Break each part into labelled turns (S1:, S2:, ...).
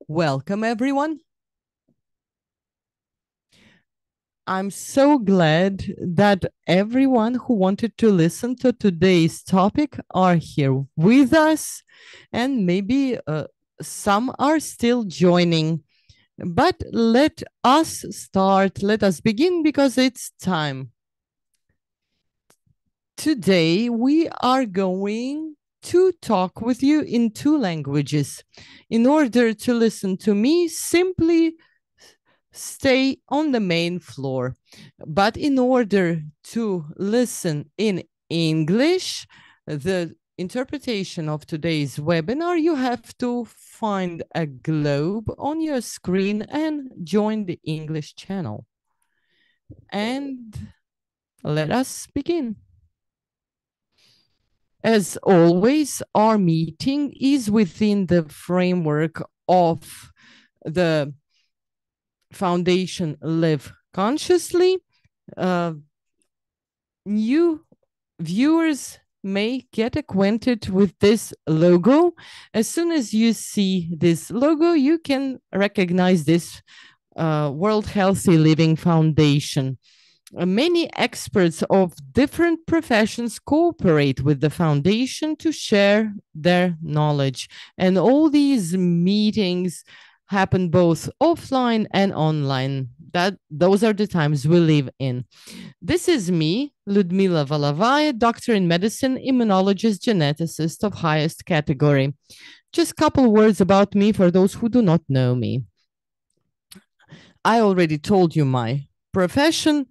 S1: Welcome, everyone. I'm so glad that everyone who wanted to listen to today's topic are here with us, and maybe some are still joining. But let us start, let us begin because it's time. Today, we are going to talk with you in two languages. In order to listen to me, simply stay on the main floor. But in order to listen in English, the interpretation of today's webinar, you have to find a globe on your screen and join the English channel. And let us begin. As always, our meeting is within the framework of the Foundation Live Consciously. New viewers may get acquainted with this logo. As soon as you see this logo, you can recognize this World Healthy Living Foundation. Many experts of different professions cooperate with the foundation to share their knowledge. And all these meetings happen both offline and online. Those are the times we live in. This is me, Ludmila Valovaya, doctor in medicine, immunologist geneticist of highest category. Just a couple words about me for those who do not know me. I already told you my profession.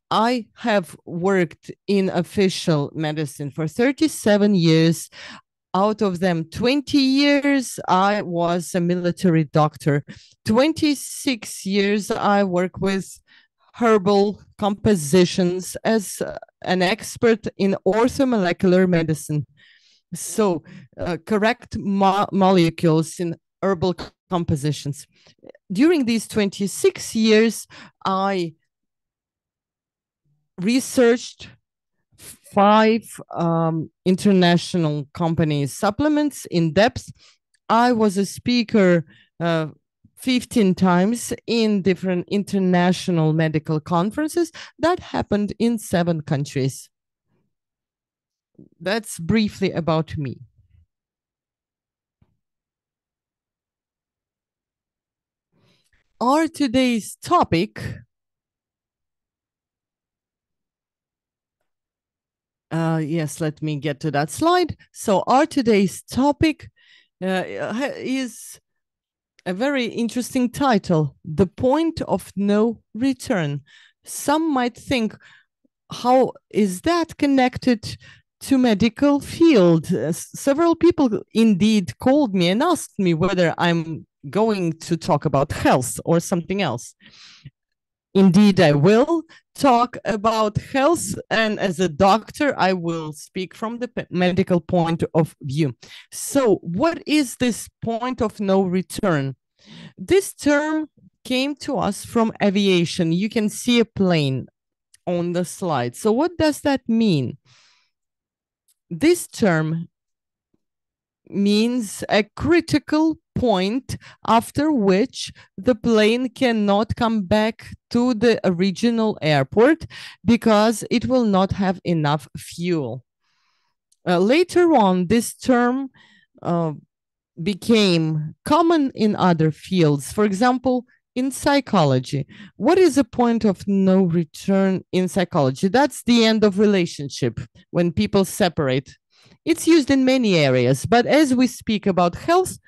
S1: I have worked in official medicine for 37 years. Out of them, 20 years, I was a military doctor. 26 years, I work with herbal compositions as an expert in orthomolecular medicine. So correct molecules in herbal compositions. During these 26 years, I researched 5 international companies' supplements in depth. I was a speaker 15 times in different international medical conferences that happened in 7 countries. That's briefly about me. Our today's topic yes, let me get to that slide. So our today's topic is a very interesting title, The Point of No Return. Some might think, how is that connected to medical field? Several people indeed called me and asked me whether I'm going to talk about health or something else. Indeed, I will talk about health, and as a doctor, I will speak from the medical point of view. So what is this point of no return? This term came to us from aviation. You can see a plane on the slide. So what does that mean? This term means a critical point after which the plane cannot come back to the original airport because it will not have enough fuel. Later on, this term became common in other fields. For example, in psychology. What is a point of no return in psychology? That's the end of relationship when people separate. It's used in many areas, but as we speak about health,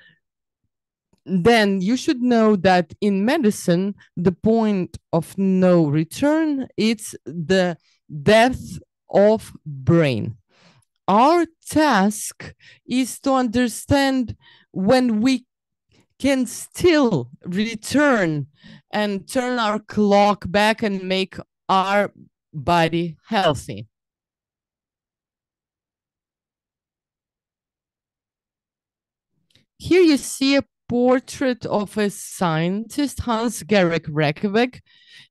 S1: then you should know that in medicine, the point of no return, it's the death of brain. Our task is to understand when we can still return and turn our clock back and make our body healthy. Here you see a portrait of a scientist, Hans-Georg Reckeweg,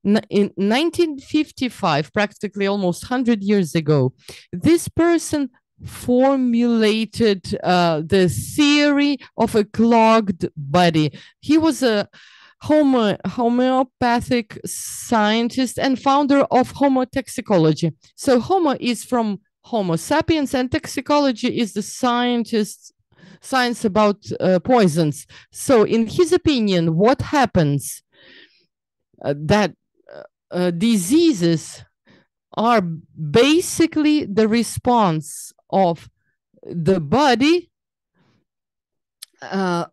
S1: in 1955, practically almost 100 years ago. This person formulated the theory of a clogged body. He was a homeopathic scientist and founder of homotoxicology. So homo is from Homo sapiens, and toxicology is the science about poisons. So in his opinion, what happens that diseases are basically the response of the body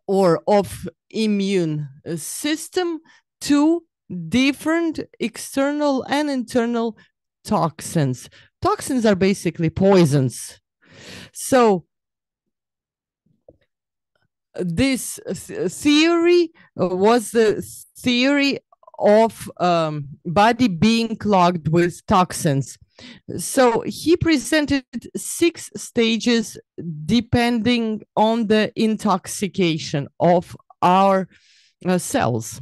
S1: or of immune system to different external and internal toxins. Toxins are basically poisons. So this theory was the theory of body being clogged with toxins. So he presented 6 stages depending on the intoxication of our cells.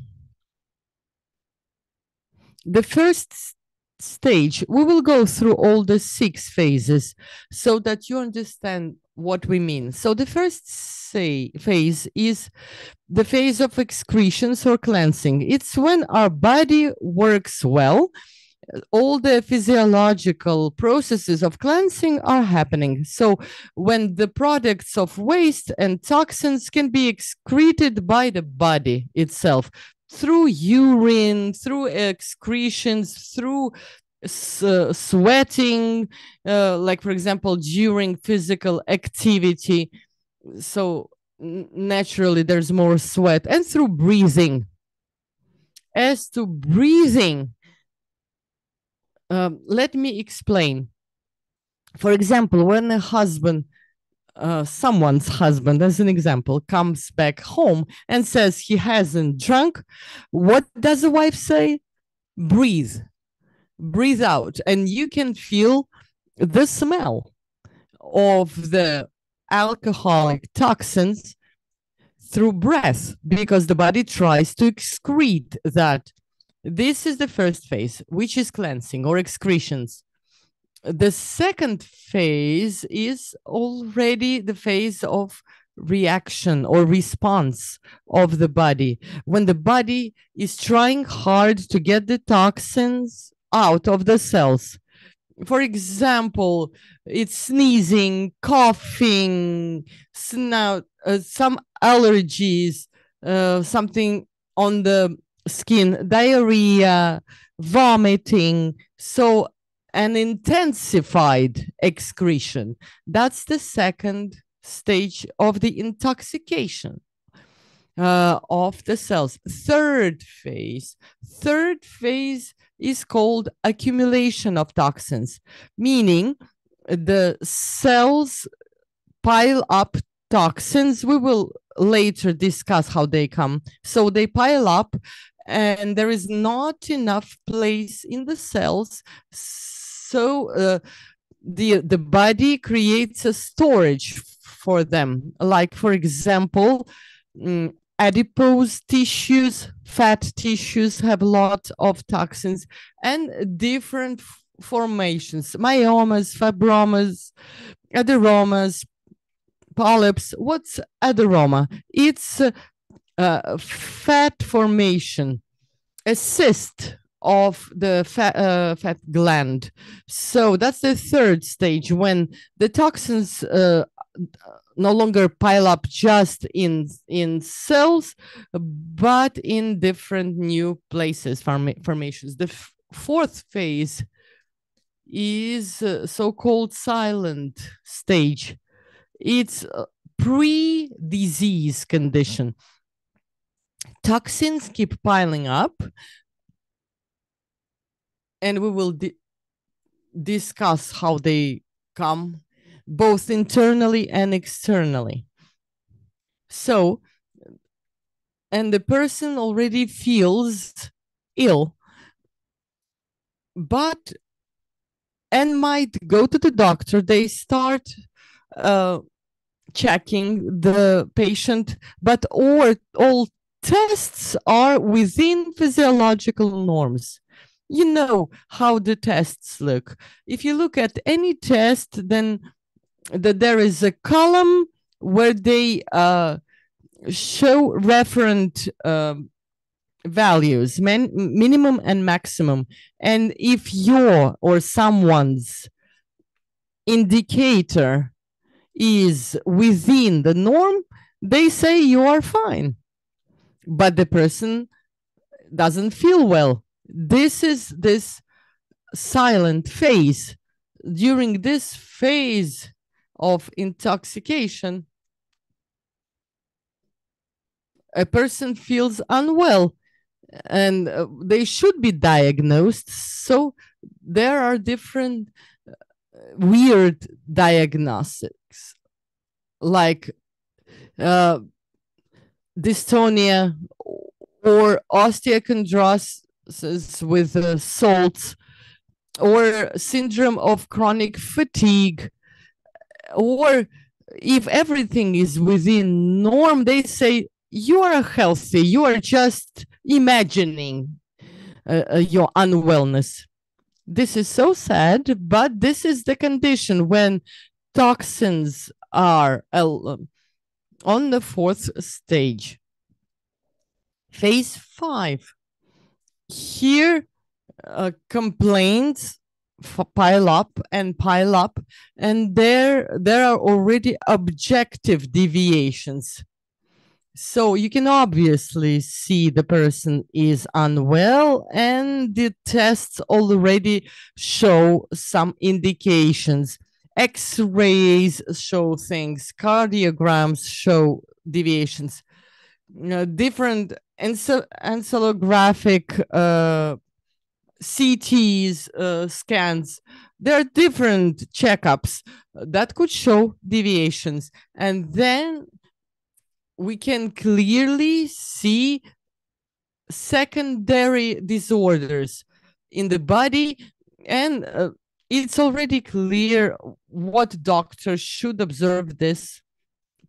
S1: The first stage, we will go through all the 6 phases so that you understand what we mean. So the first phase is the phase of excretions or cleansing. It's when our body works well. All the physiological processes of cleansing are happening. So when the products of waste and toxins can be excreted by the body itself through urine, through excretions, through sweating, like for example, during physical activity. So naturally there's more sweat, and through breathing. As to breathing, let me explain. For example, when a husband, someone's husband, as an example, comes back home and says he hasn't drunk, what does the wife say? Breathe. Breathe out. And you can feel the smell of the alcoholic toxins through breath, because the body tries to excrete that. This is the first phase, which is cleansing or excretions. The second phase is already the phase of reaction or response of the body, when the body is trying hard to get the toxins out of the cells. For example, it's sneezing, coughing, snout, some allergies, something on the skin, diarrhea, vomiting. So an intensified excretion. That's the second stage of the intoxication of the cells. Third phase is called accumulation of toxins, meaning the cells pile up toxins. We will later discuss how they come. So they pile up, and there is not enough place in the cells. So the body creates a storage for them. Like, for example, adipose tissues, fat tissues have a lot of toxins, and different formations, myomas, fibromas, aderomas, polyps. What's aderoma? It's fat formation, a cyst of the fat gland. So that's the third stage, when the toxins no longer pile up just in cells, but in different new places, formations. The fourth phase is so-called silent stage. It's a pre-disease condition. Toxins keep piling up, and we will discuss how they come, both internally and externally. So, and the person already feels ill, and might go to the doctor. They start checking the patient, but all tests are within physiological norms. You know how the tests look. If you look at any test, then that there is a column where they show referent values, minimum and maximum. And if your or someone's indicator is within the norm, they say you are fine, but the person doesn't feel well. This is this silent phase. During this phase of intoxication, a person feels unwell and they should be diagnosed. So there are different weird diagnostics like dystonia or osteochondrosis with salts, or syndrome of chronic fatigue, or if everything is within norm, they say you are healthy, you are just imagining your unwellness. This is so sad, but this is the condition when toxins are on the fourth stage. Phase 5. Here, complaints pile up, and there are already objective deviations. So you can obviously see the person is unwell, and the tests already show some indications. X-rays show things, cardiograms show deviations, different encephalographic CTs, scans. There are different checkups that could show deviations. And then we can clearly see secondary disorders in the body, and it's already clear what doctor should observe this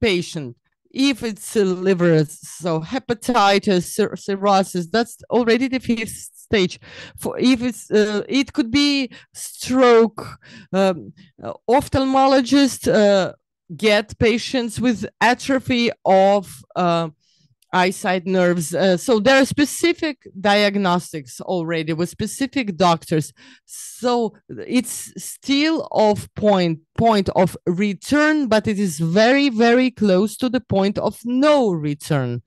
S1: patient. If it's liver, so hepatitis, cirrhosis, that's already the 5th stage. For if it's, it could be stroke. Ophthalmologists get patients with atrophy of eyesight nerves. So there are specific diagnostics already with specific doctors. So it's still of point of return, but it is very, very close to the point of no return.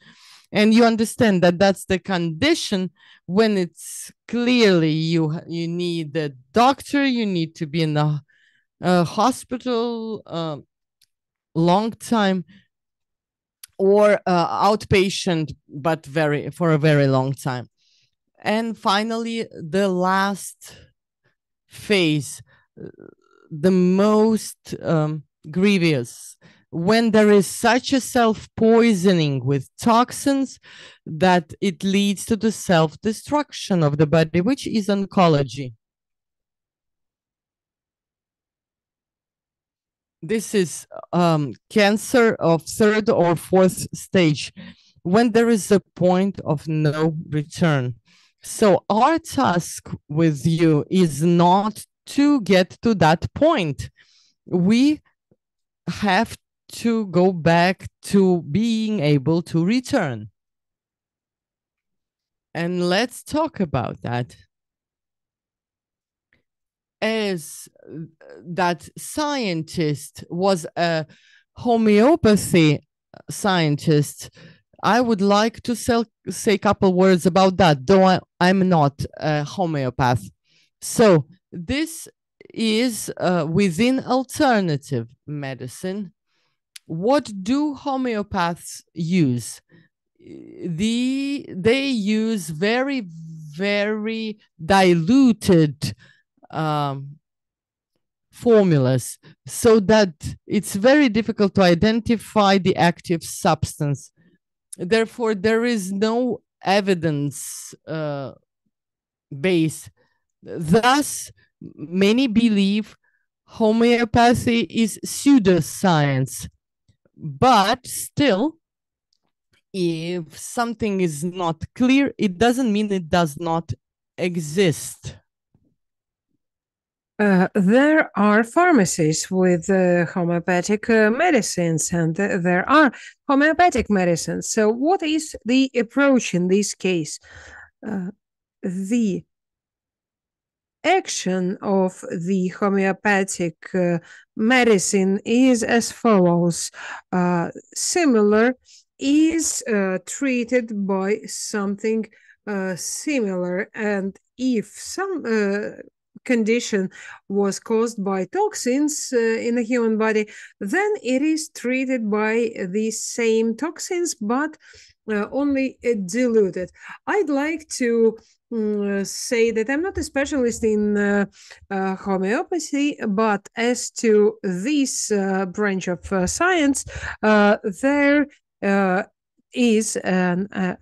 S1: And you understand that that's the condition when it's clearly you need a doctor, you need to be in the hospital long time, or outpatient, but for a very long time. And finally, the last phase, the most grievous, when there is such a self-poisoning with toxins that it leads to the self-destruction of the body, which is oncology. This is cancer of 3rd or 4th stage, when there is a point of no return. So our task with you is not to get to that point. We have to go back to being able to return. And let's talk about that. As that scientist was a homeopathy scientist, I would like to say a couple words about that, though I'm not a homeopath. So this is within alternative medicine. What do homeopaths use? They use very, very diluted formulas, so that it's very difficult to identify the active substance. Therefore, there is no evidence base. Thus, many believe homeopathy is pseudoscience. But still, if something is not clear, it doesn't mean it does not exist.
S2: There are pharmacies with homeopathic medicines, and there are homeopathic medicines. So, what is the approach in this case? The action of the homeopathic medicine is as follows. Similar is treated by something similar, and if some condition was caused by toxins in the human body, then it is treated by the same toxins, but only diluted. I'd like to say that I'm not a specialist in homeopathy, but as to this branch of science, there is an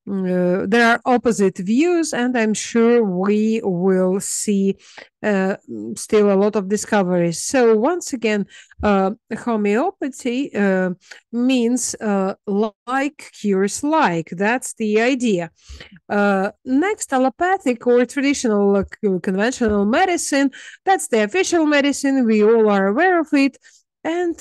S2: there are opposite views, and I'm sure we will see still a lot of discoveries. So once again, homeopathy means like cures like. That's the idea. Next, allopathic or traditional conventional medicine. That's the official medicine. We all are aware of it. And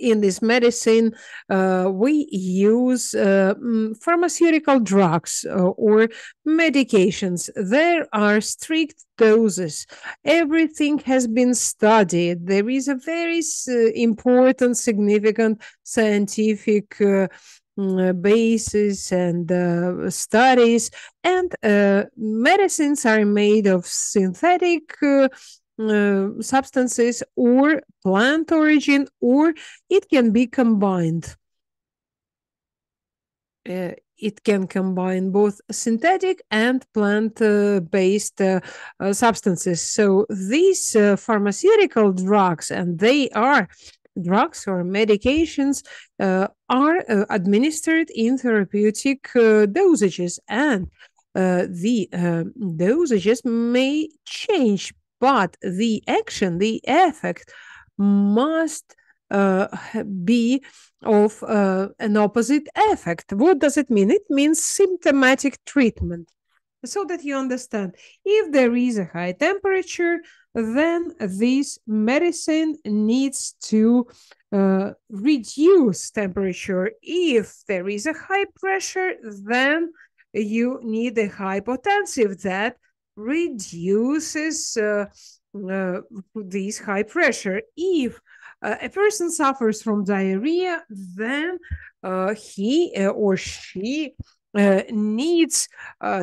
S2: in this medicine, we use pharmaceutical drugs or medications. There are strict doses. Everything has been studied. There is a very important, significant scientific basis and studies, and medicines are made of synthetic substances or plant origin, or it can be combined. It can combine both synthetic and plant-based substances. So these pharmaceutical drugs, and they are drugs or medications, are administered in therapeutic dosages, and the dosages may change, but the action, the effect must be of an opposite effect. What does it mean? It means symptomatic treatment. So that you understand, if there is a high temperature, then this medicine needs to reduce temperature. If there is a high pressure, then you need a hypotensive that reduces this high pressure. If a person suffers from diarrhea, then he or she needs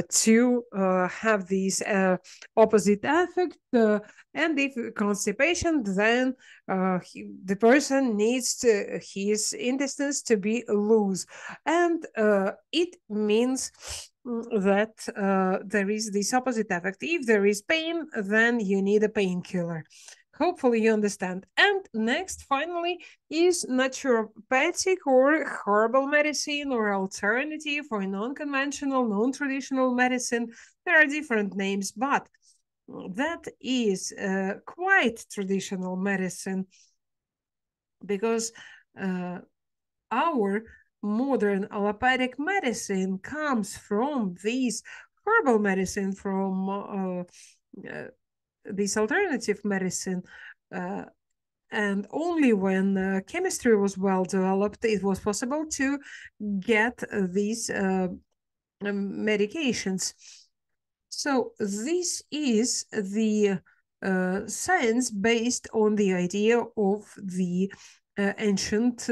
S2: to have this opposite effect. And if constipation, then the person needs his intestines to be loose. And it means that there is this opposite effect. If there is pain, then you need a painkiller. Hopefully you understand. And next, finally, is naturopathic or herbal medicine or alternative or non-conventional, non-traditional medicine. There are different names, but that is quite traditional medicine, because our modern allopathic medicine comes from this herbal medicine, from this alternative medicine, and only when chemistry was well developed, it was possible to get these medications. So this is the science based on the idea of the ancient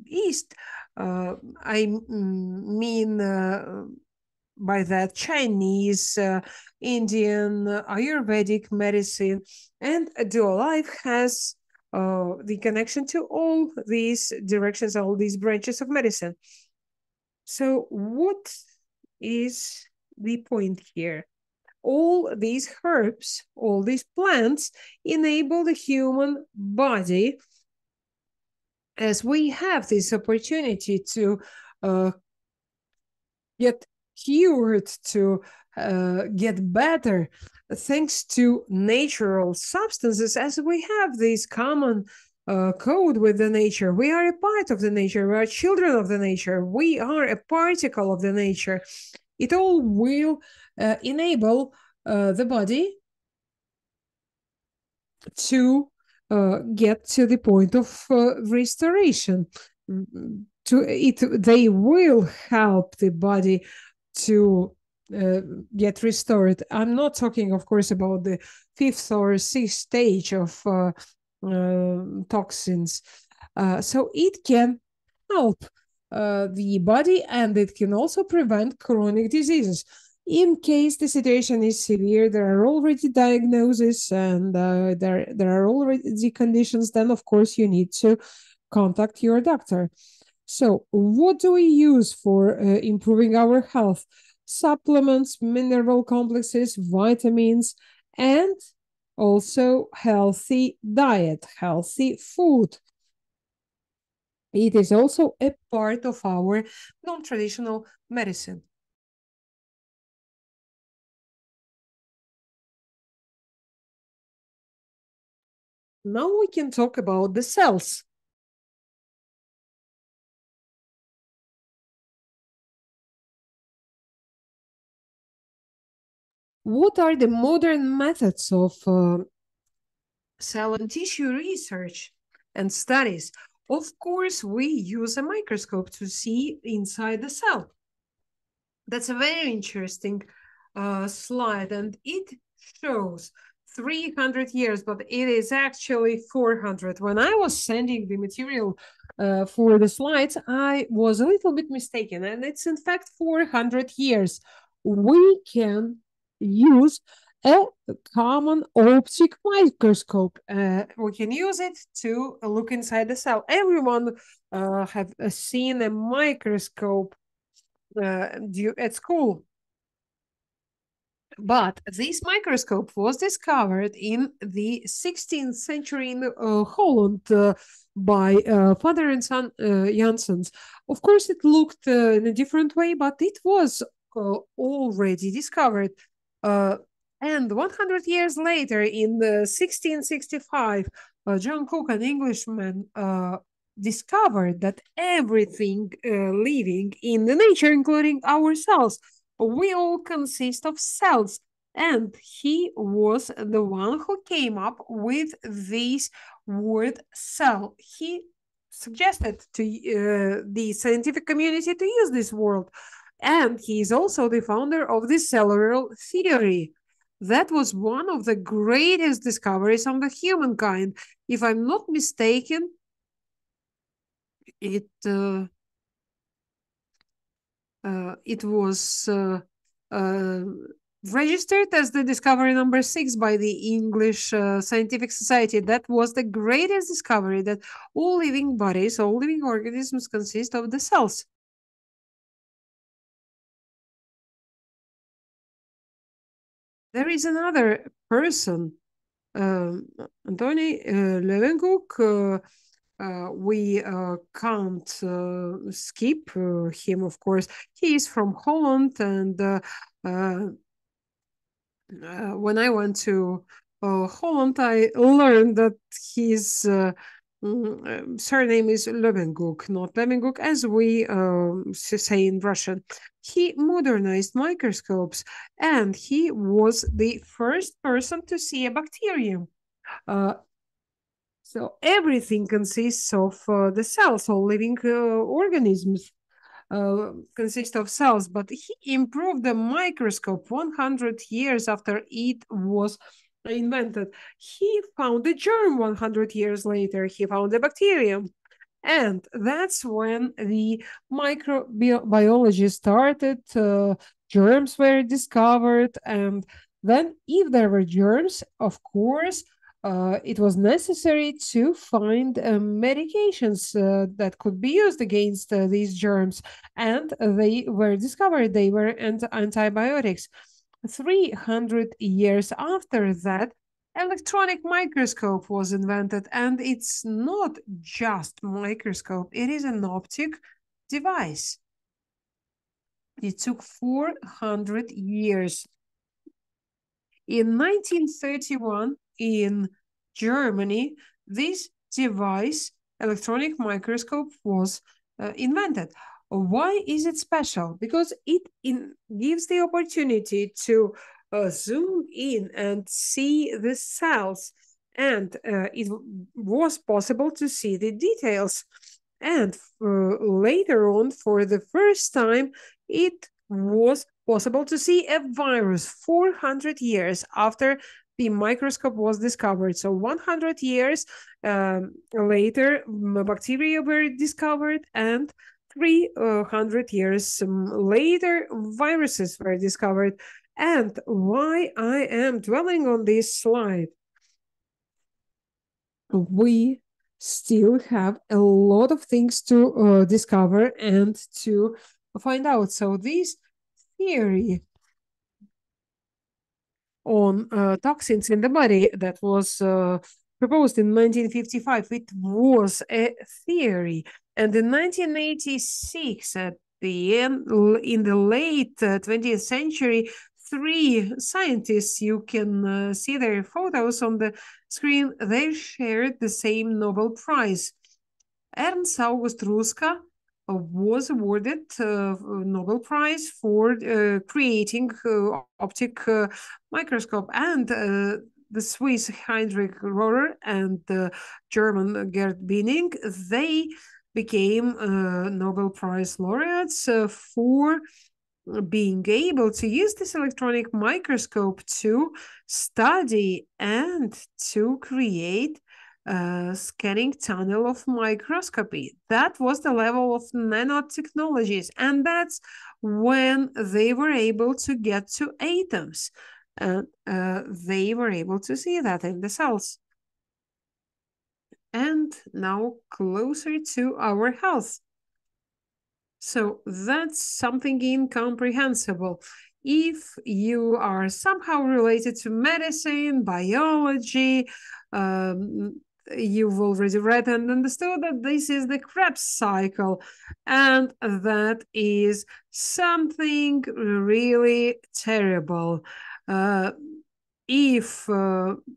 S2: East. I mean by that Chinese, Indian, Ayurvedic medicine, and DuoLife has the connection to all these directions, all these branches of medicine. So what is the point here? All these herbs, all these plants enable the human body, as we have this opportunity to get cured, to get better, thanks to natural substances, as we have this common code with the nature. We are a part of the nature. We are children of the nature. We are a particle of the nature. It all will enable the body to get to the point of restoration. They will help the body to get restored. I'm not talking, of course, about the 5th or 6th stage of toxins. So it can help the body, and it can also prevent chronic diseases. In case the situation is severe, there are already diagnoses and there are already conditions, then of course you need to contact your doctor. So what do we use for improving our health? Supplements, mineral complexes, vitamins, and also healthy diet, healthy food. It is also a part of our non-traditional medicine. Now we can talk about the cells. What are the modern methods of cell and tissue research and studies? Of course, we use a microscope to see inside the cell. That's a very interesting slide, and it shows 300 years, but it is actually 400. When I was sending the material for the slides, I was a little bit mistaken, and it's in fact 400 years. We can use a common optic microscope. We can use it to look inside the cell. Everyone have seen a microscope at school. But this microscope was discovered in the 16th century in Holland by father and son Janssens. Of course, it looked in a different way, but it was already discovered. And 100 years later, in 1665, John Cook, an Englishman, discovered that everything living in the nature, including ourselves, we all consist of cells. And he was the one who came up with this word cell. He suggested to the scientific community to use this word. And he is also the founder of the cellular theory. That was one of the greatest discoveries of the humankind. If I'm not mistaken, it was registered as the discovery number 6 by the English Scientific Society. That was the greatest discovery, that all living bodies, all living organisms consist of the cells. There is another person, Antoni Leeuwenhoek. We can't skip him, of course. He is from Holland, and when I went to Holland, I learned that his surname is Leeuwenhoek, not Leeuwenhoek, as we say in Russian. He modernized microscopes, and he was the first person to see a bacterium. So everything consists of the cells. All living organisms consist of cells, but he improved the microscope 100 years after it was invented. He found a germ 100 years later. He found a bacterium. And that's when the microbiology started. Germs were discovered. And then if there were germs, of course, it was necessary to find medications that could be used against these germs. And they were discovered. They were antibiotics. 300 years after that, electronic microscope was invented, and it's not just microscope, it is an optic device. It took 400 years. In 1931, in Germany, this device, electronic microscope, was invented. Why is it special? Because it gives the opportunity to zoom in and see the cells and it was possible to see the details. And later on, for the first time, it was possible to see a virus 400 years after the microscope was discovered. So 100 years later, bacteria were discovered, and 300 years later, viruses were discovered. And why I am dwelling on this slide? We still have a lot of things to discover and to find out. So this theory on toxins in the body that was proposed in 1955, it was a theory. And in 1986, at the end, in the late 20th century, 3 scientists, you can see their photos on the screen, they shared the same Nobel Prize. Ernst August Ruska was awarded a Nobel Prize for creating optic microscope, and the Swiss Heinrich Rohrer and the German Gerd Binning, they became Nobel Prize laureates for being able to use this electronic microscope to study and to create scanning tunnel of microscopy. That was the level of nanotechnologies, and that's when they were able to get to atoms. They were able to see that in the cells. And now closer to our health. So that's something incomprehensible. If you are somehow related to medicine, biology, you've already read and understood that this is the Krebs cycle, and that is something really terrible. If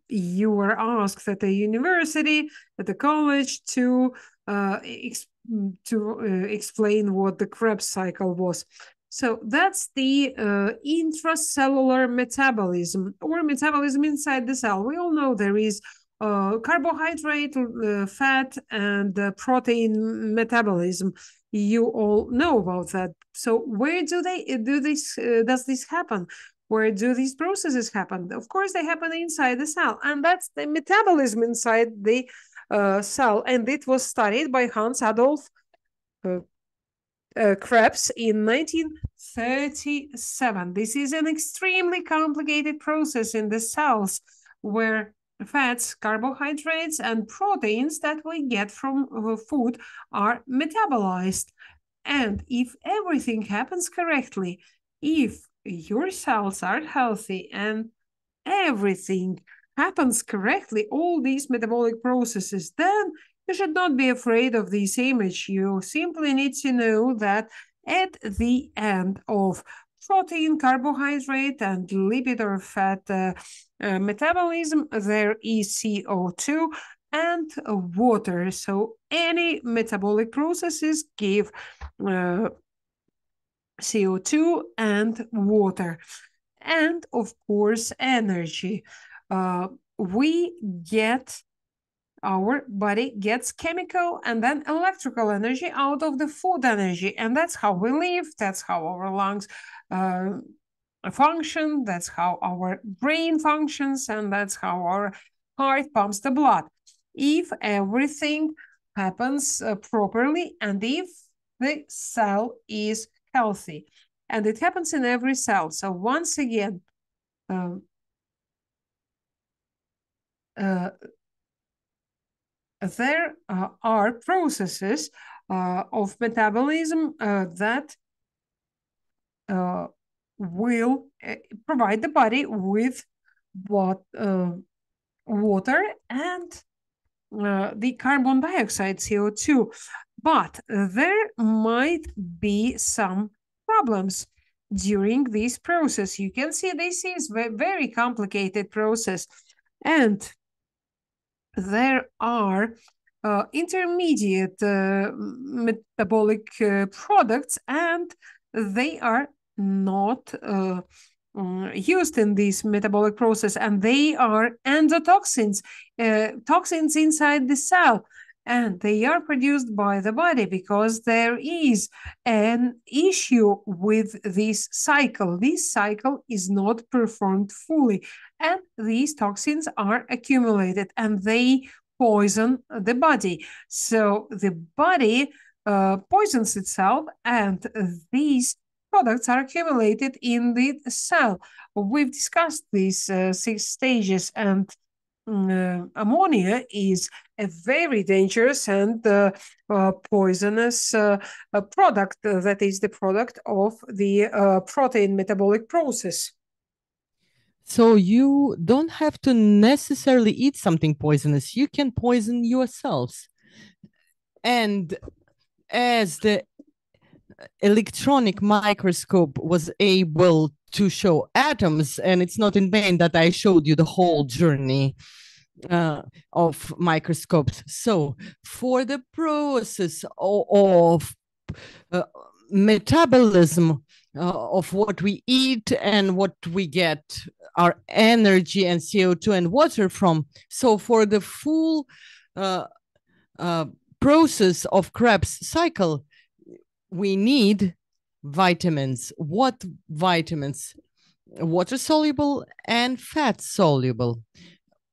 S2: you were asked at a university, at a college, to explain what the Krebs cycle was. So that's the intracellular metabolism, or metabolism inside the cell. We all know there is carbohydrate, fat, and protein metabolism. You all know about that. So where do they do this? Does this happen? Where do these processes happen? Of course, they happen inside the cell, and that's the metabolism inside the cell. And it was studied by Hans Adolf Krebs in 1937. This is an extremely complicated process in the cells where fats, carbohydrates, and proteins that we get from food are metabolized. And if everything happens correctly, if your cells are healthy and everything happens correctly, all these metabolic processes, then you should not be afraid of this image. You simply need to know that at the end of protein, carbohydrate, and lipid or fat metabolism, there is CO2 and water. So any metabolic processes give CO2 and water. And of course, energy. Our body gets chemical and then electrical energy out of the food energy. And that's how we live. That's how our lungs function. That's how our brain functions. And that's how our heart pumps the blood. If everything happens properly, and if the cell is healthy, and it happens in every cell. So once again, there are processes of metabolism that will provide the body with water and the carbon dioxide, CO2. But there might be some problems during this process. You can see this is a very complicated process, and there are intermediate metabolic products, and they are not used in this metabolic process, and they are endotoxins, toxins inside the cell. And they are produced by the body because there is an issue with this cycle. This cycle is not performed fully, and these toxins are accumulated and they poison the body. So the body poisons itself, and these products are accumulated in the cell. We've discussed these 6 stages, and ammonia is a very dangerous and poisonous product that is the product of the protein metabolic process.
S1: So you don't have to necessarily eat something poisonous. You can poison yourselves. And as the electronic microscope was able to show atoms, and it's not in vain that I showed you the whole journey of microscopes. So for the process of metabolism of what we eat and what we get our energy and CO2 and water from. So for the full process of Krebs cycle, we need vitamins. What vitamins? Water soluble and fat soluble.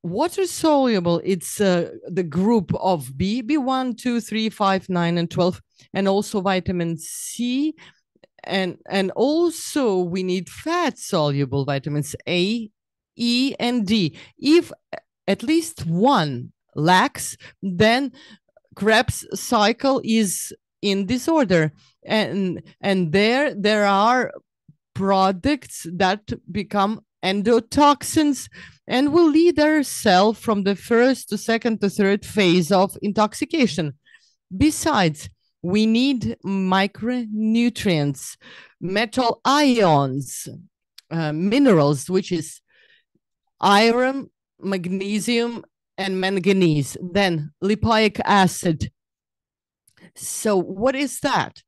S1: Water soluble, it's the group of B1, 2, 3, 5, 9, and 12, and also vitamin C. And also we need fat soluble vitamins A, E, and D. If at least one lacks, then Krebs cycle is in disorder. And there are products that become endotoxins and will lead our cell from the first to second to third phase of intoxication. Besides, we need micronutrients, metal ions, minerals, which is iron, magnesium, and manganese. Then lipoic acid. So what is that?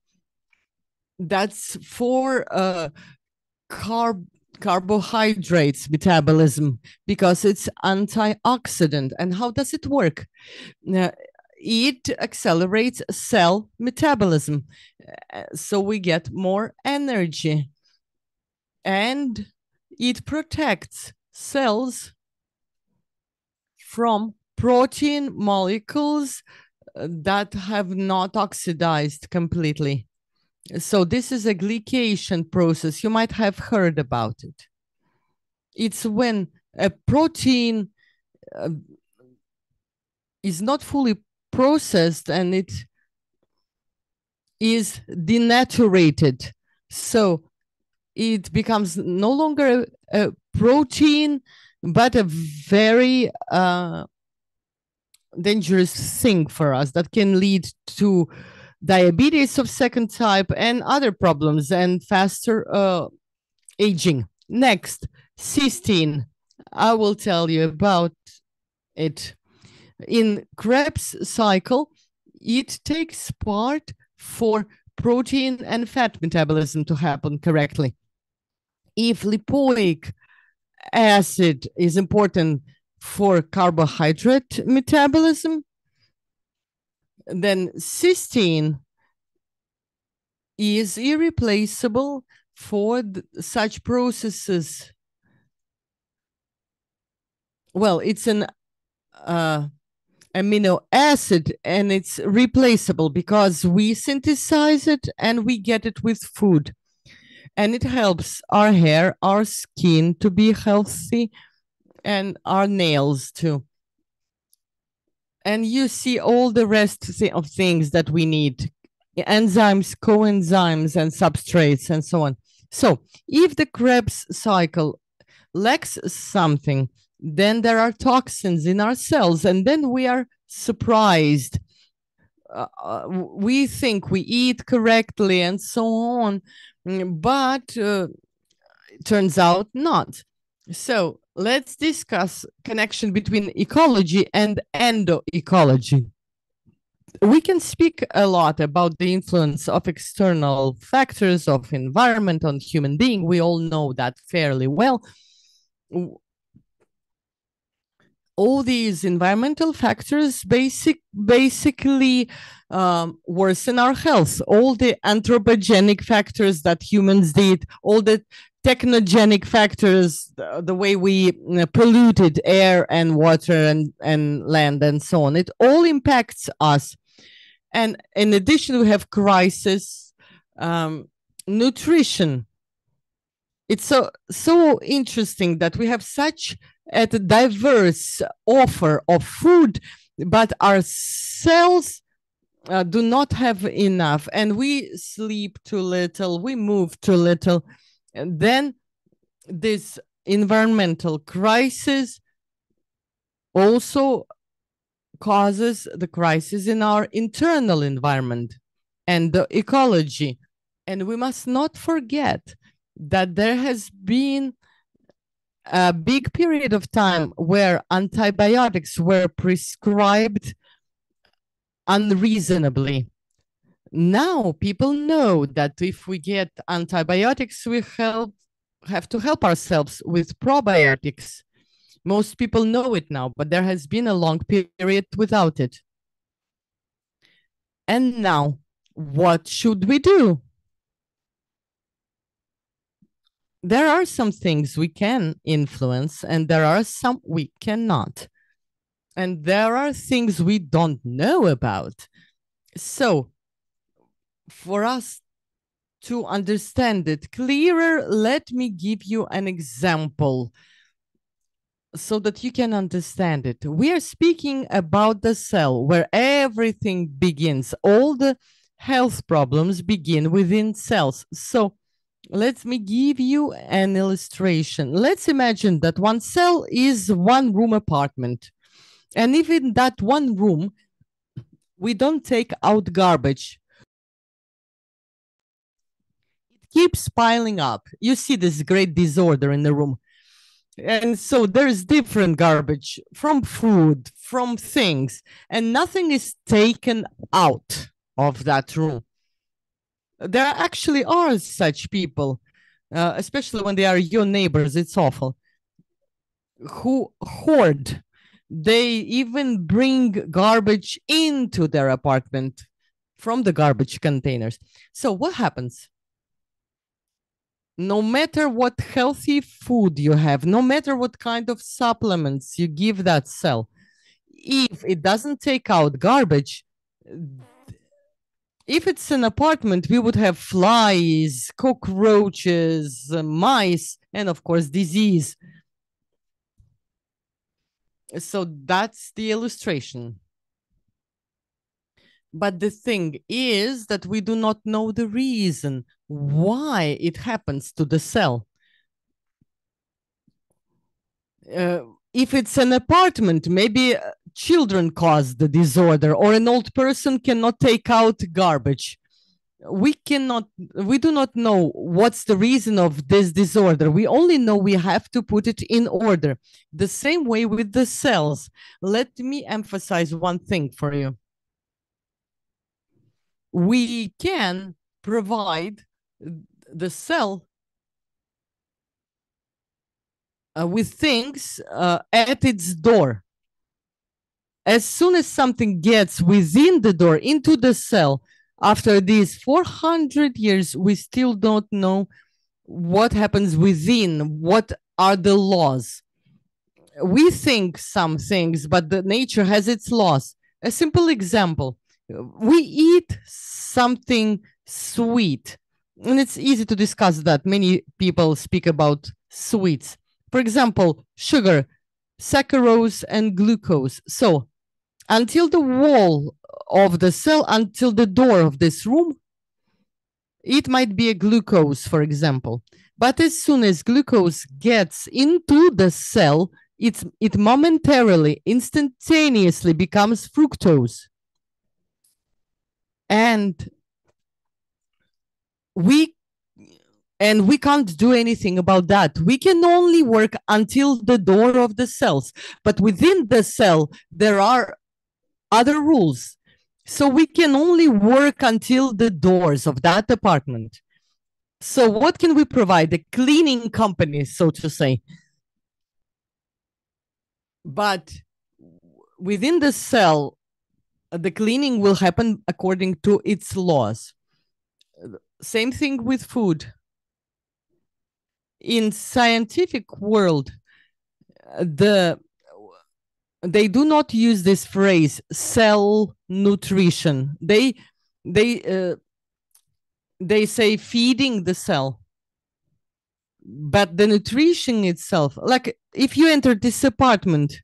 S1: That's for carbohydrates metabolism, because it's antioxidant. And how does it work? It accelerates cell metabolism, so we get more energy, and it protects cells from protein molecules that have not oxidized completely. So this is a glycation process. You might have heard about it. It's when a protein is not fully processed and it is denaturated. So it becomes no longer a protein, but a very dangerous thing for us that can lead to diabetes of second type and other problems and faster aging. Next, cysteine. I will tell you about it. In Krebs cycle, it takes part for protein and fat metabolism to happen correctly. If lipoic acid is important for carbohydrate metabolism, then cysteine is irreplaceable for such processes. Well, it's an amino acid, and it's replaceable because we synthesize it and we get it with food. And it helps our hair, our skin to be healthy, and our nails too. And you see all the rest of things that we need: enzymes, coenzymes, and substrates, and so on. So if the Krebs cycle lacks something, then there are toxins in our cells, and then we are surprised. We think we eat correctly and so on, but turns out not. So let's discuss connection between ecology and endoecology. we can speak a lot about the influence of external factors of environment on human being. We all know that fairly well. All these environmental factors basically worsen our health. All the anthropogenic factors that humans did, all the technogenic factors, the way we polluted air and water and land and so on, it all impacts us. And in addition, we have crisis, nutrition. It's so interesting that we have such a diverse offer of food, but our cells do not have enough, and we sleep too little, we move too little. And then this environmental crisis also causes the crisis in our internal environment and the ecology. And we must not forget that there has been a big period of time where antibiotics were prescribed unreasonably. Now people know that if we get antibiotics, we have to help ourselves with probiotics. Most people know it now, but there has been a long period without it. And now, what should we do? There are some things we can influence, and there are some we cannot. And there are things we don't know about. So, for us to understand it clearer, let me give you an example so that you can understand it. We are speaking about the cell where everything begins. All the health problems begin within cells. So let me give you an illustration. Let's imagine that one cell is one room apartment. And if in that one room, we don't take out garbage, it keeps piling up. You see this great disorder in the room. And so there's different garbage from food, from things, and nothing is taken out of that room. There actually are such people, especially when they are your neighbors, it's awful, who hoard. They even bring garbage into their apartment from the garbage containers. So what happens? No matter what healthy food you have, no matter what kind of supplements you give that cell, if it doesn't take out garbage, if it's an apartment, we would have flies, cockroaches, mice, and of course, disease. So that's the illustration. But the thing is that we do not know the reason why it happens to the cell. If it's an apartment, maybe children cause the disorder, or an old person cannot take out garbage. We do not know what's the reason of this disorder. We only know we have to put it in order. The same way with the cells. Let me emphasize one thing for you. We can provide the cell with things at its door. As soon as something gets within the door, into the cell, after these 400 years, we still don't know what happens within, what are the laws. We think some things, but the nature has its laws. A simple example, we eat something sweet, and it's easy to discuss that. Many people speak about sweets. For example, sugar, saccharose, and glucose. So until the wall of the cell, until the door of this room, it might be a glucose, for example. But as soon as glucose gets into the cell, it momentarily, instantaneously becomes fructose. And we can't do anything about that. We can only work until the door of the cells. But within the cell, there are other rules. So we can only work until the doors of that apartment. So what can we provide? The cleaning company, so to say. But within the cell, the cleaning will happen according to its laws. Same thing with food. In scientific world, they do not use this phrase cell nutrition. They say feeding the cell, but the nutrition itself, like if you enter this apartment,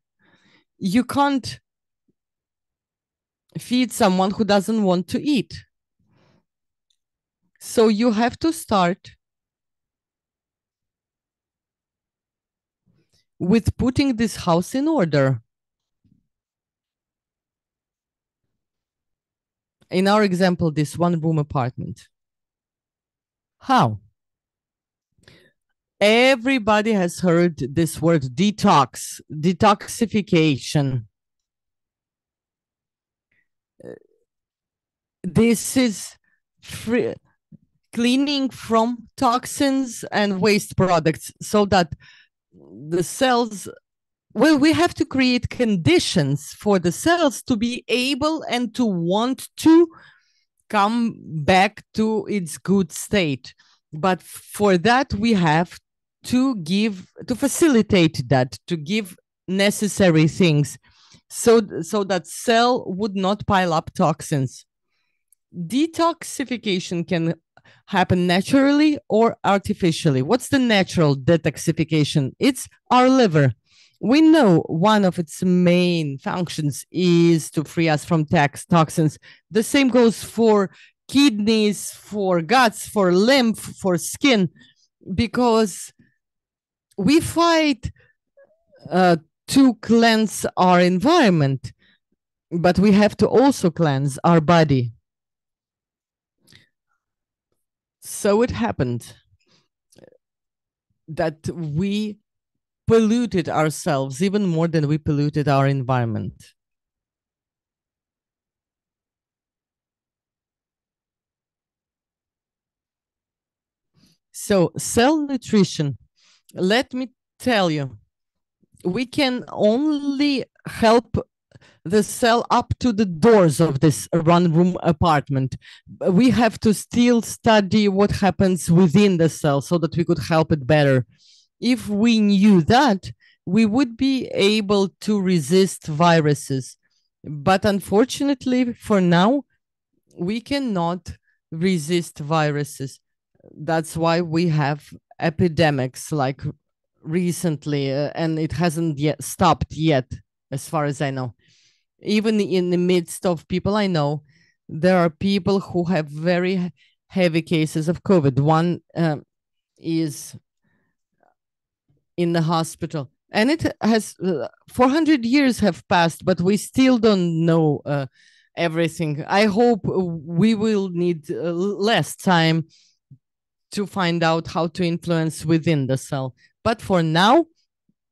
S1: you can't feed someone who doesn't want to eat. So you have to start with putting this house in order. In our example, this one-room apartment. How? Everybody has heard this word detox, detoxification. This is free, cleaning from toxins and waste products so that the cells, well, we have to create conditions for the cells to be able and to want to come back to its good state. But for that, we have to facilitate that, to give necessary things so that cell would not pile up toxins. Detoxification can happen naturally or artificially. What's the natural detoxification? It's our liver. We know one of its main functions is to free us from toxins. The same goes for kidneys, for guts, for lymph, for skin, because we fight to cleanse our environment, but we have to also cleanse our body. So it happened that we polluted ourselves even more than we polluted our environment. So cell nutrition, let me tell you, we can only help the cell up to the doors of this one-room apartment. We have to still study what happens within the cell so that we could help it better. If we knew that, we would be able to resist viruses. But unfortunately, for now, we cannot resist viruses. That's why we have epidemics like recently, and it hasn't yet stopped yet, as far as I know. Even in the midst of people I know, there are people who have very heavy cases of COVID. One is in the hospital, and it has 400 years have passed, but we still don't know everything. I hope we will need less time to find out how to influence within the cell. But for now,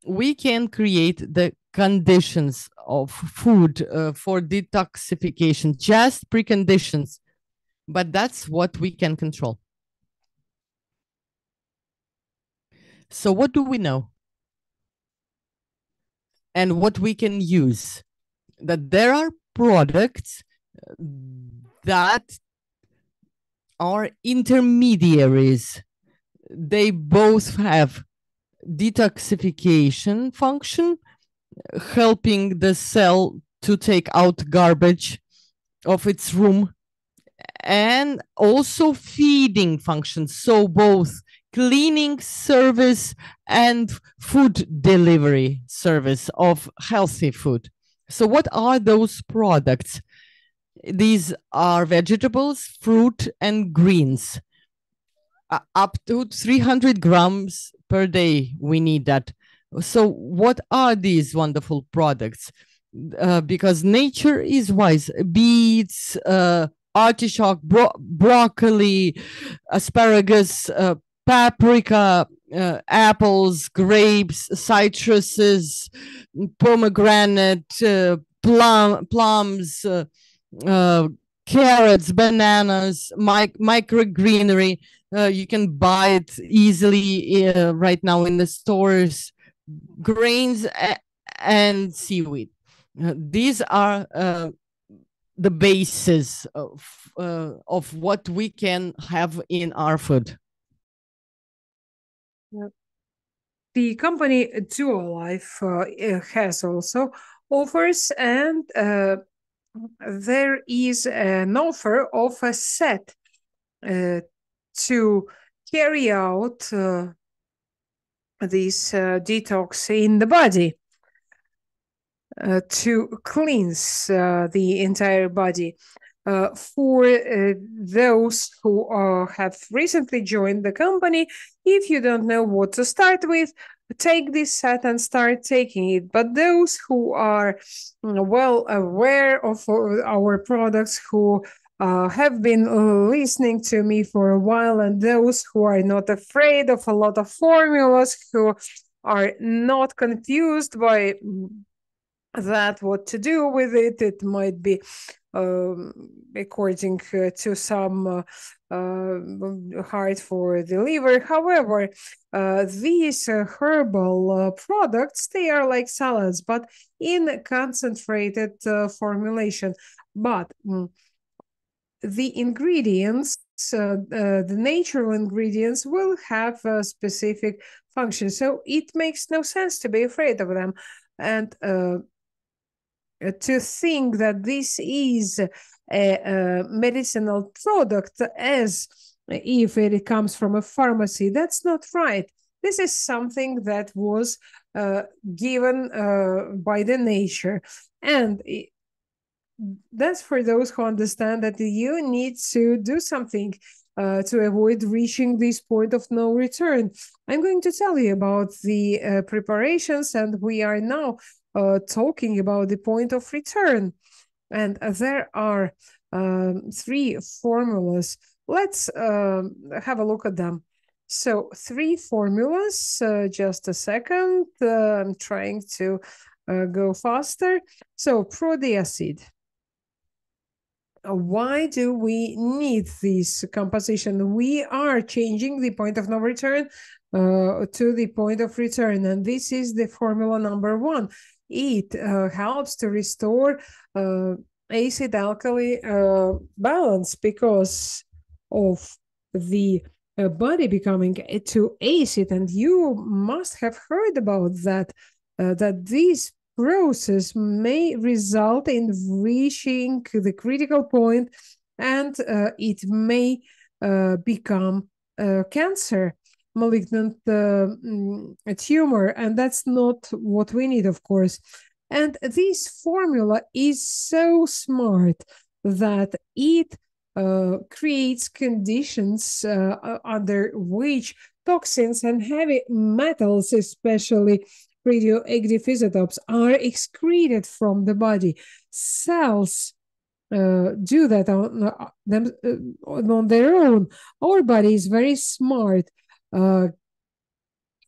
S1: we can create the conditions of food for detoxification, just preconditions. But that's what we can control. So what do we know? And what we can use? That there are products that are intermediaries. They both have detoxification function, helping the cell to take out garbage of its room, and also feeding function. So both cleaning service and food delivery service of healthy food. So what are those products? These are vegetables, fruit, and greens. Up to 300 grams per day, we need that. So what are these wonderful products? Because nature is wise. Beets, artichoke, broccoli, asparagus, paprika, apples, grapes, citruses, pomegranate, plums, carrots, bananas, microgreenery. You can buy it easily right now in the stores. Grains and seaweed. These are the basis of what we can have in our food.
S2: The company DuoLife has also offers, and there is an offer of a set to carry out this detox in the body, to cleanse the entire body. For those who have recently joined the company, if you don't know what to start with, take this set and start taking it. But those who are well aware of our products, who have been listening to me for a while, and those who are not afraid of a lot of formulas, who are not confused by that what to do with it, it might be according to some hard for the liver. However, these herbal products, they are like salads, but in a concentrated formulation. But the ingredients, the natural ingredients, will have a specific function. So it makes no sense to be afraid of them. And to think that this is a medicinal product as if it comes from a pharmacy, that's not right. This is something that was given by the nature. And that's for those who understand that you need to do something to avoid reaching this point of no return. I'm going to tell you about the preparations, and we are now talking about the point of return. And there are 3 formulas. Let's have a look at them. So 3 formulas, just a second. I'm trying to go faster. So proteacid. Why do we need this composition? We are changing the point of no return to the point of return, and this is the formula number 1. It helps to restore acid-alkali balance because of the body becoming too acid. And you must have heard about that, that this process may result in reaching the critical point, and it may become cancer, malignant tumor, and that's not what we need, of course. And this formula is so smart that it creates conditions under which toxins and heavy metals, especially radioactive isotopes, are excreted from the body. Cells do that on their own. Our body is very smart,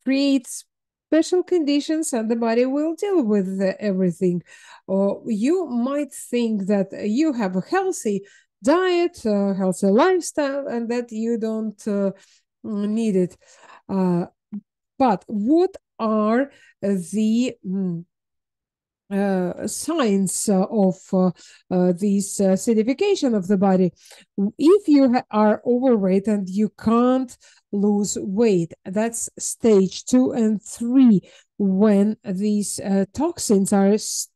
S2: creates special conditions, and the body will deal with everything. You might think that you have a healthy diet, healthy lifestyle, and that you don't need it. But what are the signs of this acidification of the body? If you are overweight and you can't lose weight, that's stage 2 and 3, when these toxins are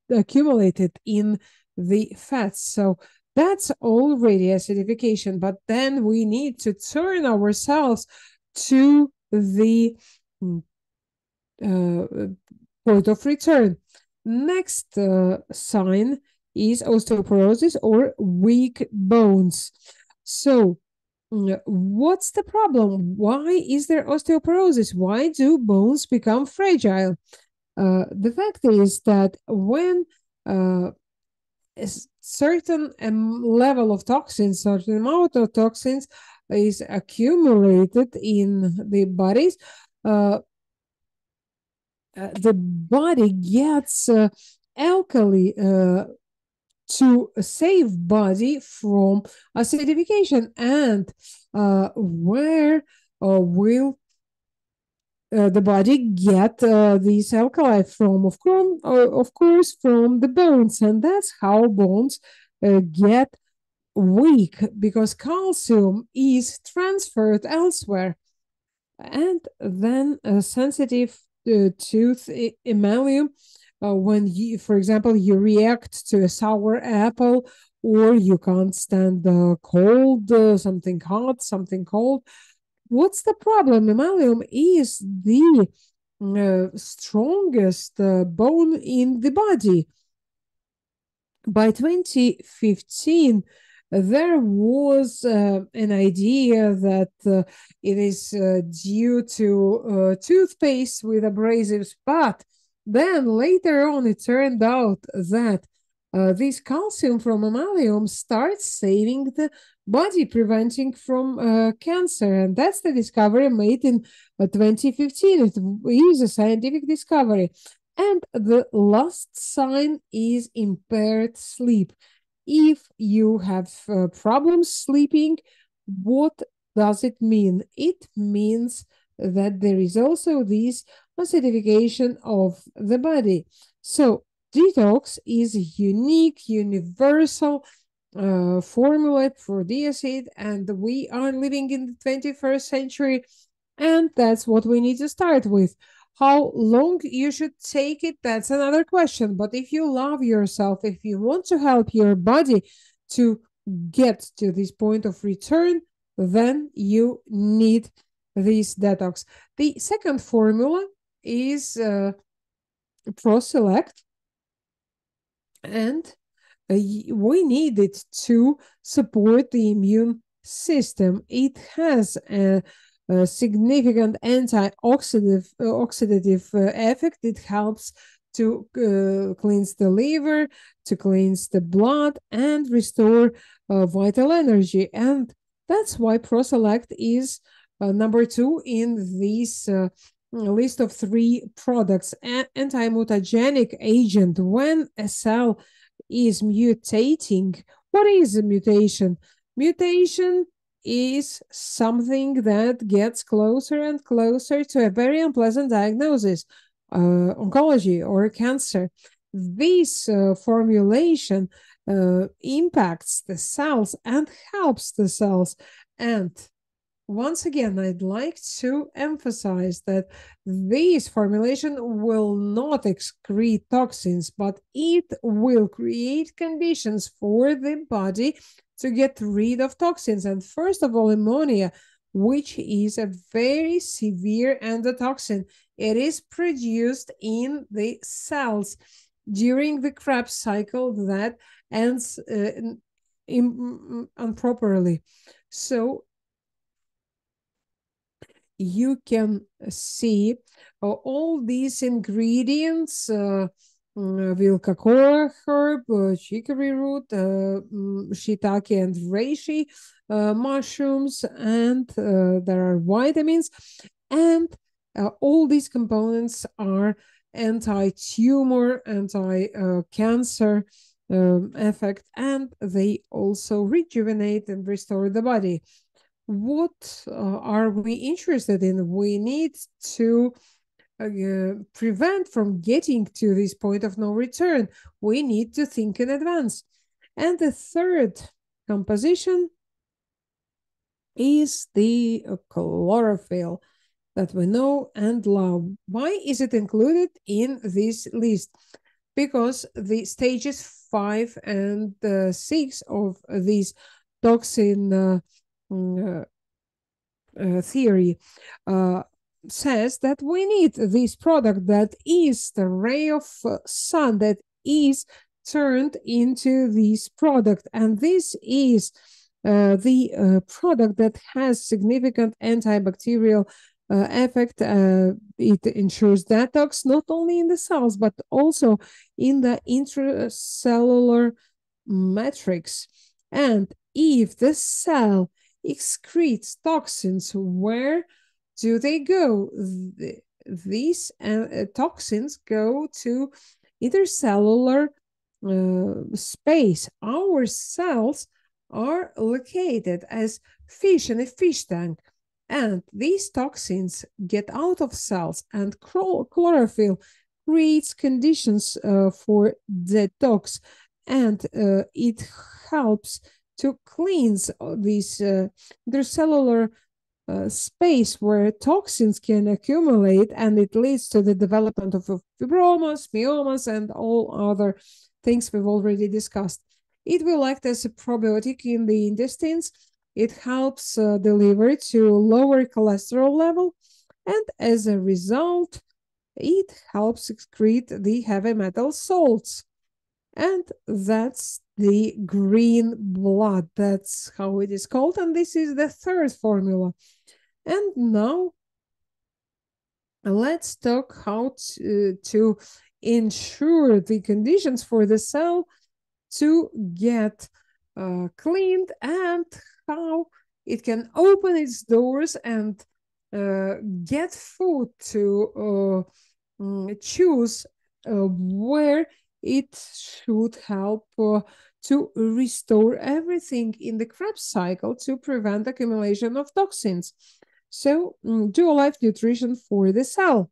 S2: accumulated in the fats. So that's already acidification, but then we need to turn ourselves to the point of return. Next sign is osteoporosis or weak bones. So what's the problem? Why is there osteoporosis? Why do bones become fragile? The fact is that when a certain level of toxins, certain amount of toxins is accumulated in the bodies, the body gets alkali to save body from acidification, and where will the body get these alkali from? Of course, from the bones, and that's how bones get weak, because calcium is transferred elsewhere. And then sensitive tooth emailing, when you, for example, you react to a sour apple, or you can't stand the cold, something hot, something cold. What's the problem? Mammalian is the strongest bone in the body. By 2015, there was an idea that it is due to toothpaste with abrasives, but then later on it turned out that this calcium from mammalium starts saving the body, preventing from cancer. And that's the discovery made in 2015. It is a scientific discovery. And the last sign is impaired sleep. If you have problems sleeping, what does it mean? It means that there is also this acidification of the body. So detox is a unique, universal formula for the acid, and we are living in the 21st century, and that's what we need to start with. How long you should take it, that's another question. But if you love yourself, if you want to help your body to get to this point of return, then you need this detox. The second formula is ProSelect, and we need it to support the immune system. It has a significant oxidative effect. It helps to cleanse the liver, to cleanse the blood, and restore vital energy. And that's why ProSelect is number 2 in this list of 3 products. Anti-mutagenic agent. When a cell is mutating, what is a mutation? Mutation is something that gets closer and closer to a very unpleasant diagnosis, oncology or cancer. This formulation impacts the cells and helps the cells. And once again, I'd like to emphasize that this formulation will not excrete toxins, but it will create conditions for the body to get rid of toxins. And first of all, ammonia, which is a very severe endotoxin. It is produced in the cells during the Krebs cycle that ends improperly. So you can see all these ingredients, Vilcacora herb, chicory root, shiitake and reishi mushrooms, and there are vitamins, and all these components are anti-tumor, anti-cancer effect, and they also rejuvenate and restore the body. What are we interested in? We need to prevent from getting to this point of no return. We need to think in advance. And the third composition is the chlorophyll that we know and love. Why is it included in this list? Because the stages 5 and 6 of this toxin theory says that we need this product that is the ray of sun that is turned into this product, and this is the product that has significant antibacterial effect. It ensures detox not only in the cells but also in the intracellular matrix. And if the cell excretes toxins, where do they go? These toxins go to intercellular space our cells are located as fish in a fish tank. And these toxins get out of cells, and chlorophyll creates conditions for detox, and it helps to cleanse this intercellular space where toxins can accumulate, and it leads to the development of fibromas, myomas, and all other things we've already discussed. It will act as a probiotic in the intestines. It helps the liver to lower cholesterol level, and as a result, it helps excrete the heavy metal salts. And that's the green blood. That's how it is called. And this is the third formula. And now let's talk how to ensure the conditions for the cell to get cleaned, and how it can open its doors and get food to choose where it should help to restore everything in the Krebs cycle to prevent accumulation of toxins. So, DuoLife nutrition for the cell.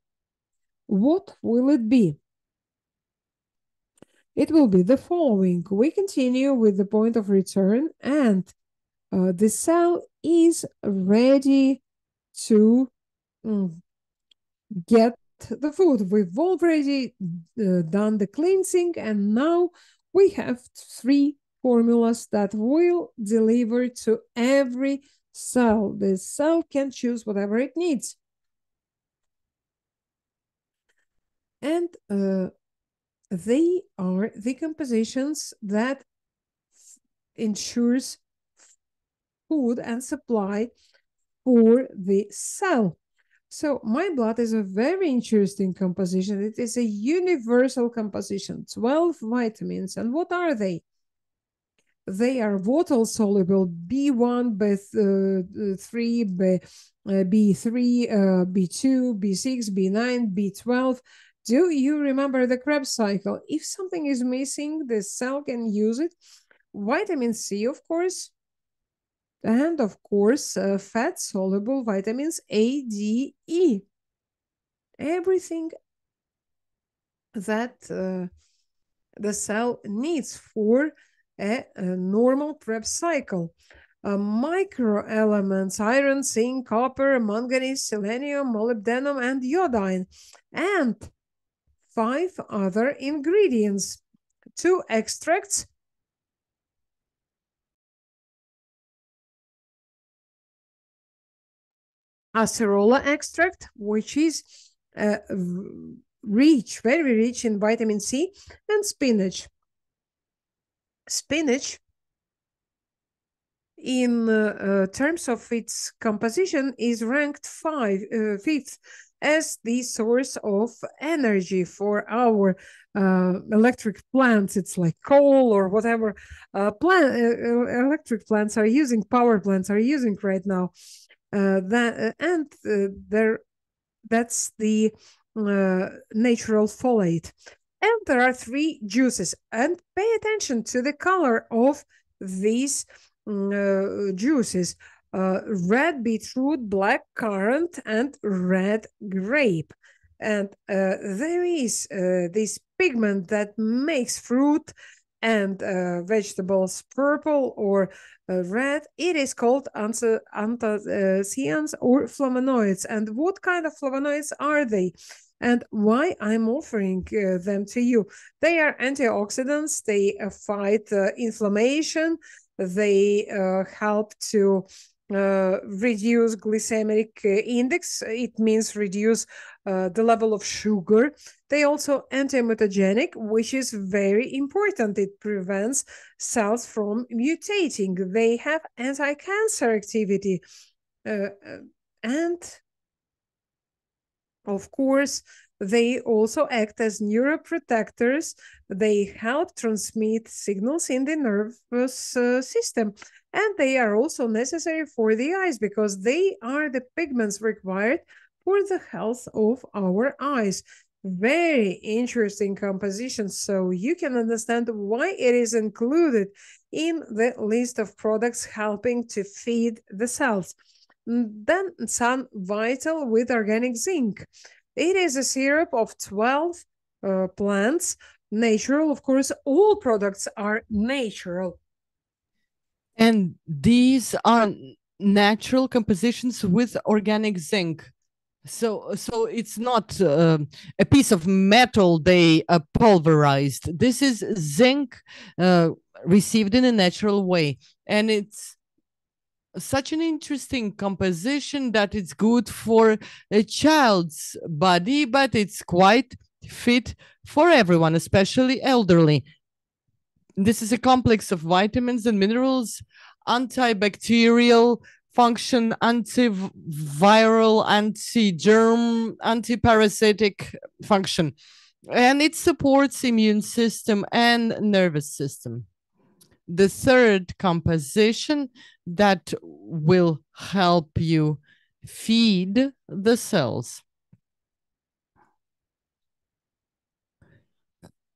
S2: What will it be? It will be the following. We continue with the point of return, and the cell is ready to get the food. We've already done the cleansing, and now we have 3 formulas that will deliver to every cell. The cell can choose whatever it needs. And they are the compositions that ensures food and supply for the cell. So my blood is a very interesting composition. It is a universal composition, 12 vitamins. And what are they? They are water-soluble B1, B3, B3, B2, B6, B9, B12. Do you remember the Krebs cycle? If something is missing, the cell can use it. Vitamin C, of course. And of course, fat-soluble vitamins A, D, E. Everything that the cell needs for a normal Krebs cycle. Microelements, iron, zinc, copper, manganese, selenium, molybdenum, and iodine. And 5 other ingredients. 2 extracts, acerola extract, which is rich, very rich in vitamin C, and spinach. Spinach, in terms of its composition, is ranked 5th as the source of energy for our electric plants. It's like coal or whatever electric plants are using, power plants are using right now. That's the natural folate. And there are 3 juices. And pay attention to the color of these juices. Red beetroot, black currant, and red grape. And there is this pigment that makes fruit and vegetables purple or red. It is called anthocyanins or flavonoids. And what kind of flavonoids are they? And why I'm offering them to you? They are antioxidants. They fight inflammation. They help to reduce glycemic index. It means reduce the level of sugar. They also anti-mutagenic, which is very important. It prevents cells from mutating. They have anti-cancer activity. And of course, they also act as neuroprotectors. They help transmit signals in the nervous system. And they are also necessary for the eyes because they are the pigments required for the health of our eyes. Very interesting composition. So you can understand why it is included in the list of products helping to feed the cells. Then some vital with organic zinc. It is a syrup of 12 plants, natural. Of course, all products are natural.
S1: And these are natural compositions with organic zinc. So it's not a piece of metal they pulverized. This is zinc received in a natural way. And it's such an interesting composition that it's good for a child's body, but it's quite fit for everyone, especially elderly. This is a complex of vitamins and minerals, antibacterial function, antiviral, anti-germ, anti-parasitic function. And it supports immune system and nervous system. The third composition that will help you feed the cells.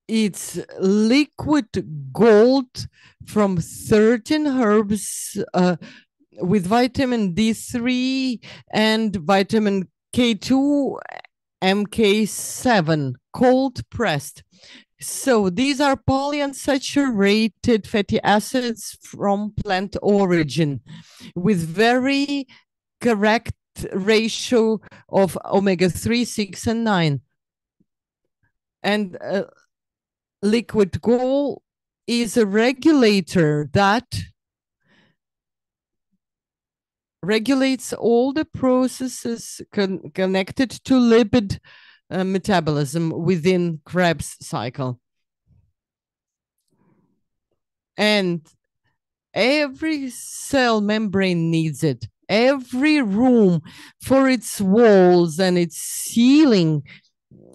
S1: It's liquid gold from 13 herbs with vitamin D3 and vitamin K2, MK7, cold pressed. So these are polyunsaturated fatty acids from plant origin with very correct ratio of omega-3, 6, and 9. And liquid gold is a regulator that regulates all the processes connected to lipid metabolism within Krebs cycle. And every cell membrane needs it. Every room for its walls and its ceiling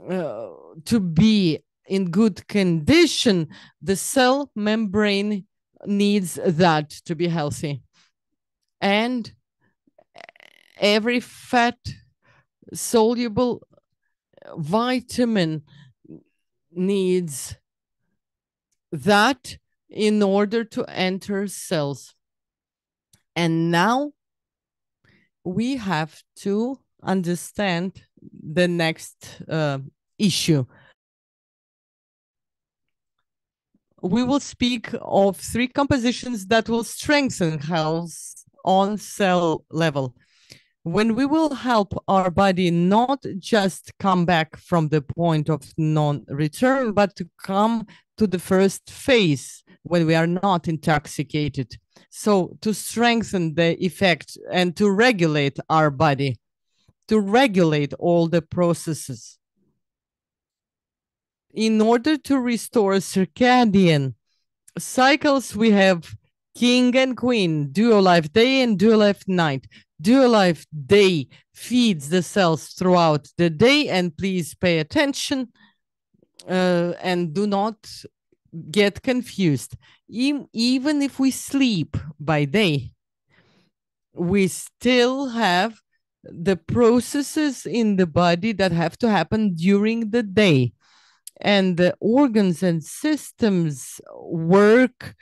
S1: to be in good condition, the cell membrane needs that to be healthy. And every fat soluble vitamin needs that in order to enter cells. And now we have to understand the next issue. We will speak of 3 compositions that will strengthen health on cell level. When we will help our body not just come back from the point of non-return, but to come to the first phase when we are not intoxicated. So to strengthen the effect and to regulate our body, to regulate all the processes. In order to restore circadian cycles, we have king and queen, DuoLife day and DuoLife night. DuoLife day feeds the cells throughout the day, and please pay attention and do not get confused. Even if we sleep by day, we still have the processes in the body that have to happen during the day. And the organs and systems work,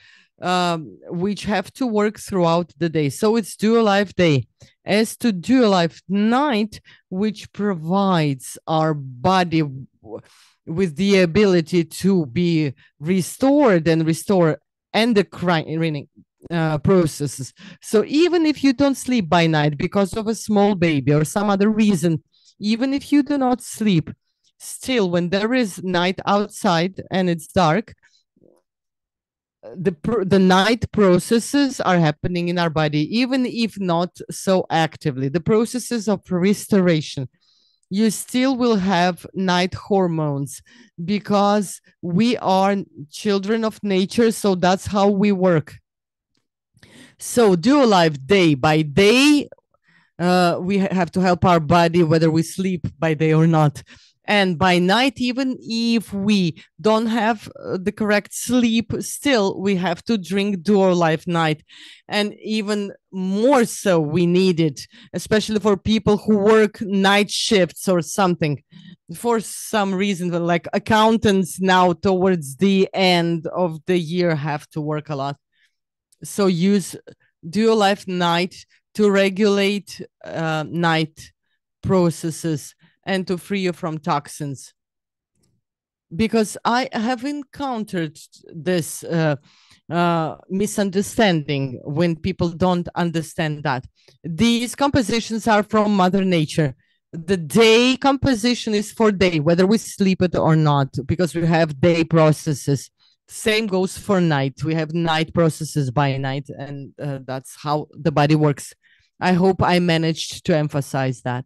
S1: which have to work throughout the day. So it's DuoLife day. As to DuoLife night, which provides our body with the ability to be restored and restore endocrine processes. So even if you don't sleep by night because of a small baby or some other reason, even if you do not sleep, still when there is night outside and it's dark, the night processes are happening in our body, even if not so actively. The processes of restoration, you still will have night hormones because we are children of nature, so that's how we work. So DuoLife day by day, we have to help our body whether we sleep by day or not. And by night, even if we don't have the correct sleep, still we have to drink DuoLife night. And even more so we need it, especially for people who work night shifts or something. for some reason, like accountants now towards the end of the year have to work a lot. So use DuoLife Night to regulate night processes and to free you from toxins. Because I have encountered this misunderstanding when people don't understand that. These compositions are from Mother Nature. The day composition is for day, whether we sleep it or not, because we have day processes. Same goes for night. We have night processes by night, and that's how the body works. I hope I managed to emphasize that.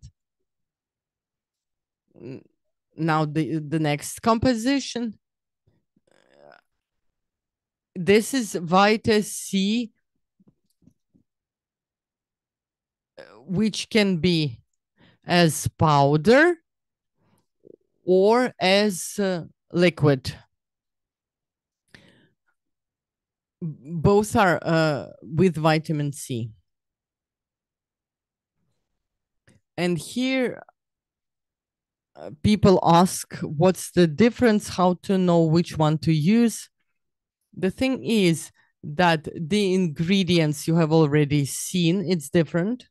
S1: Now the next composition. This is Vita C, which can be as powder or as liquid. Both are with vitamin C. And here people ask, what's the difference? How to know which one to use? The thing is that the ingredients you have already seen, it's different.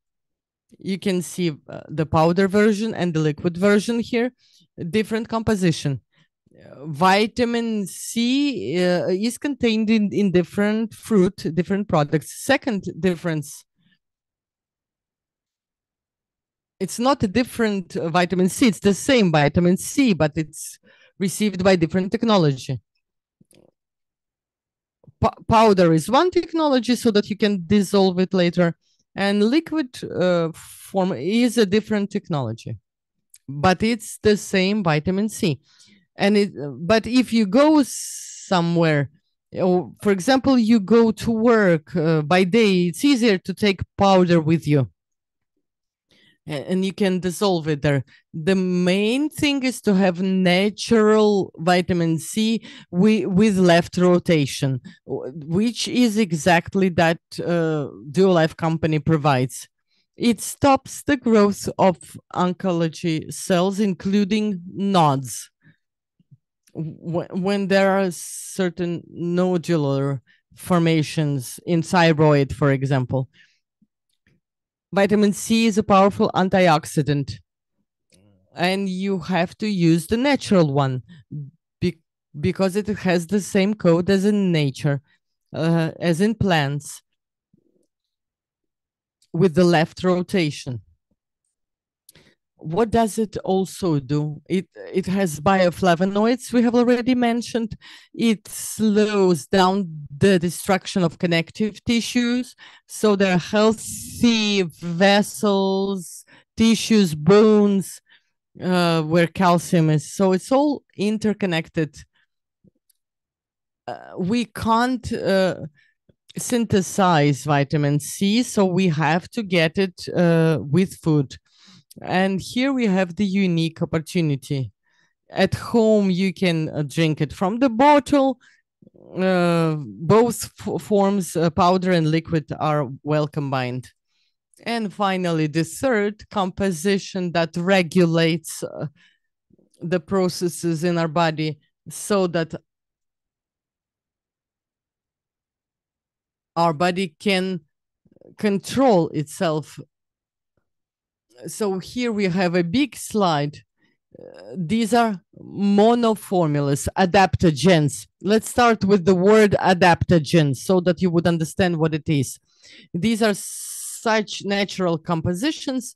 S1: You can see the powder version and the liquid version here, different composition. Vitamin C is contained in different fruit, different products. Second difference, it's not a different vitamin C, it's the same vitamin C, but it's received by different technology. Powder is one technology so that you can dissolve it later, and liquid form is a different technology, but it's the same vitamin C. And but if you go somewhere, for example, you go to work by day, it's easier to take powder with you and you can dissolve it there. The main thing is to have natural vitamin C with left rotation, which is exactly that DuoLife company provides. It stops the growth of oncology cells, including nodes. When there are certain nodular formations in thyroid, for example, vitamin C is a powerful antioxidant, and you have to use the natural one because it has the same code as in nature, as in plants, with the left rotation. What does it also do? It has bioflavonoids, we have already mentioned. It slows down the destruction of connective tissues, so there are healthy vessels, tissues, bones, where calcium is. So it's all interconnected. We can't synthesize vitamin C, so we have to get it with food. And here we have the unique opportunity. At home, you can drink it from the bottle. Both forms, powder and liquid, are well combined. And finally, the third composition that regulates the processes in our body so that our body can control itself. So here we have a big slide. These are monoformulas, adaptogens. Let's start with the word adaptogens so that you would understand what it is. These are such natural compositions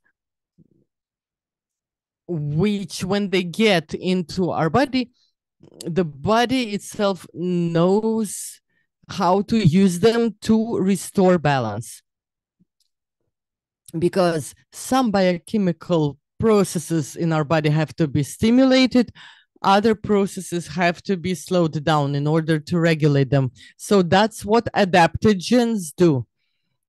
S1: which, when they get into our body, the body itself knows how to use them to restore balance. Because some biochemical processes in our body have to be stimulated, other processes have to be slowed down in order to regulate them. So that's what adaptogens do.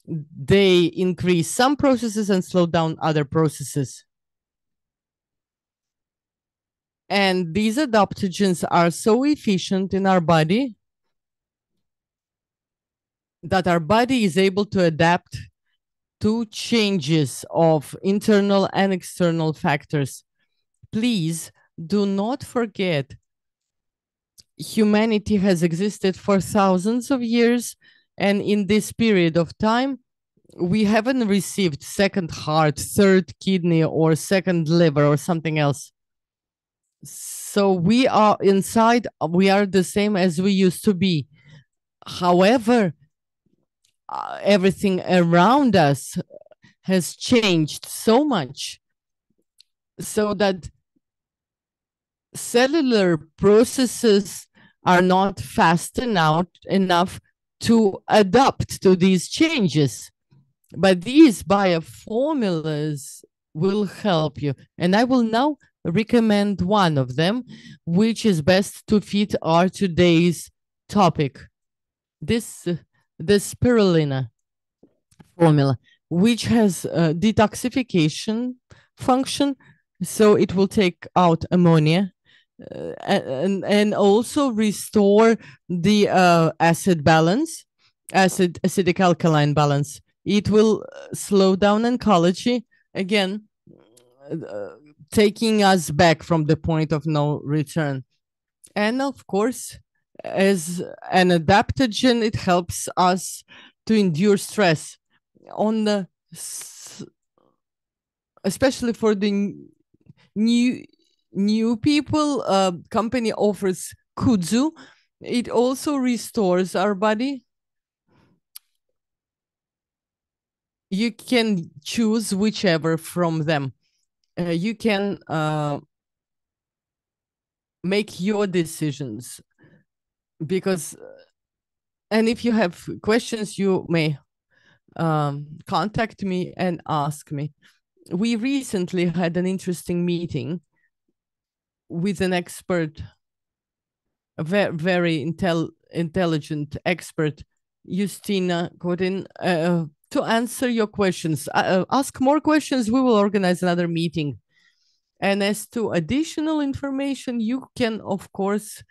S1: They increase some processes and slow down other processes. And these adaptogens are so efficient in our body that our body is able to adapt to changes of internal and external factors. Please do not forget, humanity has existed for thousands of years, and in this period of time, we haven't received second heart, third kidney, or second liver, or something else. So we are inside, we are the same as we used to be. However, everything around us has changed so much so that cellular processes are not fast enough to adapt to these changes. But these bioformulas will help you. And I will now recommend one of them, which is best to fit our today's topic. This, the spirulina formula, which has a detoxification function, so it will take out ammonia and also restore the acid balance, acidic alkaline balance. It will slow down oncology, again, taking us back from the point of no return. And of course, as an adaptogen, it helps us to endure stress. On the, especially for the new people, company offers kudzu. It also restores our body. You can choose whichever from them. You can make your decisions, because, and if you have questions, you may contact me and ask me. We recently had an interesting meeting with an expert, a very intelligent expert, Justina Kotin, to answer your questions. Ask more questions, we will organize another meeting. And as to additional information, you can, of course,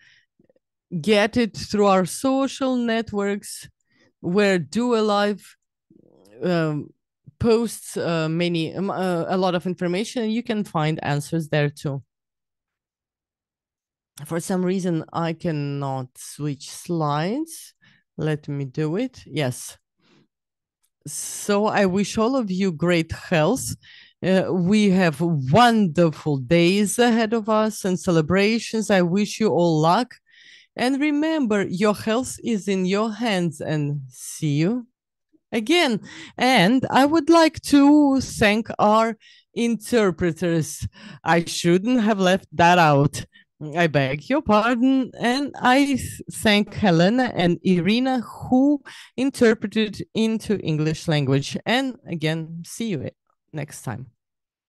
S1: get it through our social networks, where DuoLife posts a lot of information. You can find answers there too. For some reason, I cannot switch slides. Let me do it. Yes. So I wish all of you great health. We have wonderful days ahead of us and celebrations. I wish you all luck. And remember, your health is in your hands, and see you again. And I would like to thank our interpreters. I shouldn't have left that out. I beg your pardon. And I thank Helena and Irina, who interpreted into English language. And again, see you next time.